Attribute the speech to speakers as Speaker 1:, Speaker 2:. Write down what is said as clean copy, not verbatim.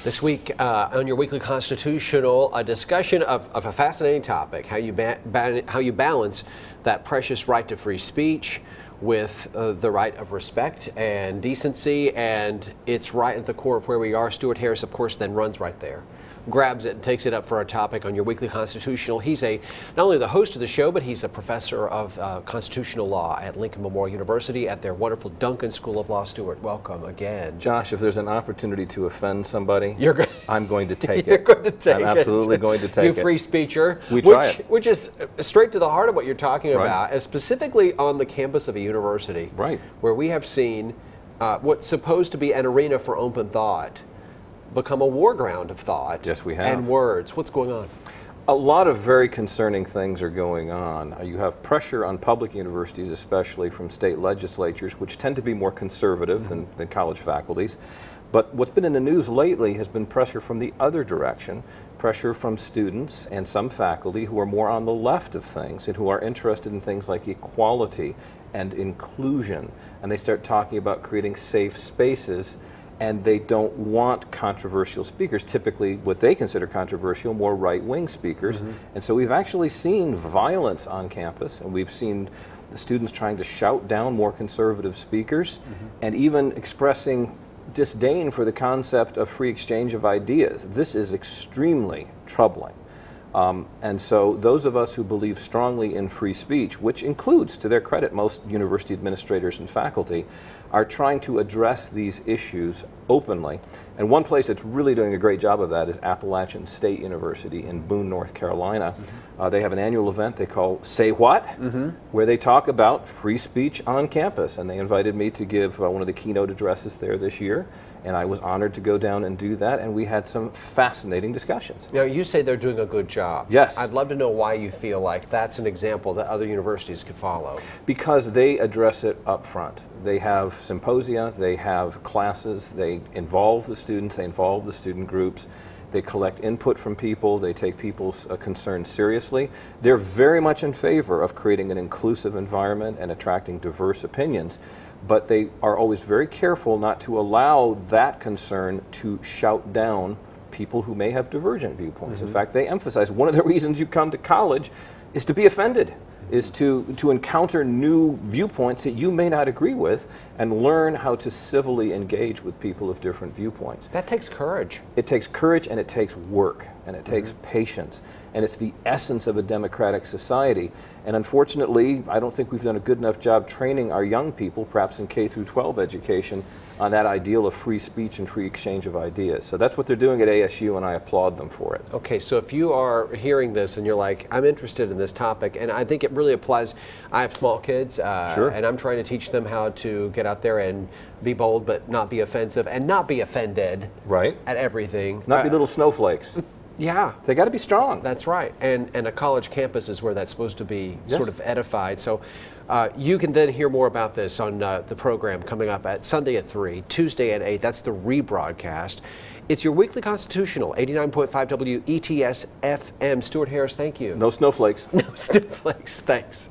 Speaker 1: This week on your weekly constitutional, a discussion of a fascinating topic: how you balance that precious right to free speech with the right of respect and decency, and it's right at the core of where we are. Stuart Harris, of course, then runs right there, grabs it and takes it up for our topic on your weekly constitutional. He's not only the host of the show, but he's a professor of constitutional law at Lincoln Memorial University at their wonderful Duncan School of Law. Stuart, welcome again.
Speaker 2: Josh, if there's an opportunity to offend somebody, I'm going to take
Speaker 1: You're
Speaker 2: it.
Speaker 1: going to take
Speaker 2: I'm absolutely going to take
Speaker 1: you
Speaker 2: it.
Speaker 1: You free speecher.
Speaker 2: We try it.
Speaker 1: Which is straight to the heart of what you're talking
Speaker 2: Right.
Speaker 1: about, and specifically on the campus of a university,
Speaker 2: Right.
Speaker 1: where we have seen what's supposed to be an arena for open thought become a war ground of thought.
Speaker 2: Yes, we have.
Speaker 1: And words. What's going on?
Speaker 2: A lot of very concerning things are going on. You have pressure on public universities, especially from state legislatures, which tend to be more conservative than college faculties. But what's been in the news lately has been pressure from the other direction, pressure from students and some faculty who are more on the left of things and who are interested in things like equality and inclusion. And they start talking about creating safe spaces, and they don't want controversial speakers, typically what they consider controversial, more right-wing speakers. And so we've actually seen violence on campus, and we've seen the students trying to shout down more conservative speakers, and even expressing disdain for the concept of free exchange of ideas. This is extremely troubling. And so those of us who believe strongly in free speech, which includes, to their credit, most university administrators and faculty, are trying to address these issues openly. And one place that's really doing a great job of that is Appalachian State University in Boone, North Carolina. They have an annual event they call Say What, where they talk about free speech on campus. And they invited me to give one of the keynote addresses there this year. And I was honored to go down and do that, and we had some fascinating discussions.
Speaker 1: Now, you say they're doing a good job.
Speaker 2: Yes.
Speaker 1: I'd love to know why you feel like that's an example that other universities could follow.
Speaker 2: Because they address it up front. They have symposia, they have classes, they involve the students, they involve the student groups, they collect input from people, they take people's concerns seriously. They're very much in favor of creating an inclusive environment and attracting diverse opinions. But they are always very careful not to allow that concern to shout down people who may have divergent viewpoints. In fact, they emphasize one of the reasons you come to college is to be offended, is to encounter new viewpoints that you may not agree with and learn how to civilly engage with people of different viewpoints.
Speaker 1: That takes courage.
Speaker 2: It takes courage, and it takes work, and it takes patience, and it's the essence of a democratic society. And unfortunately, I don't think we've done a good enough job training our young people, perhaps in K through 12 education, on that ideal of free speech and free exchange of ideas. So that's what they're doing at ASU, and I applaud them for it.
Speaker 1: Okay, so if you are hearing this and you're like, I'm interested in this topic, and I think it really applies. I have small kids, and I'm trying to teach them how to get out there and be bold, but not be offensive, and not be offended at everything.
Speaker 2: Not be little snowflakes.
Speaker 1: Yeah.
Speaker 2: They got to be strong.
Speaker 1: That's right. And a college campus is where that's supposed to be sort of edified. So you can then hear more about this on the program coming up at Sunday at 3, Tuesday at 8. That's the rebroadcast. It's your weekly constitutional, 89.5 WETS FM. Stuart Harris, thank you.
Speaker 2: No snowflakes.
Speaker 1: No snowflakes. Thanks.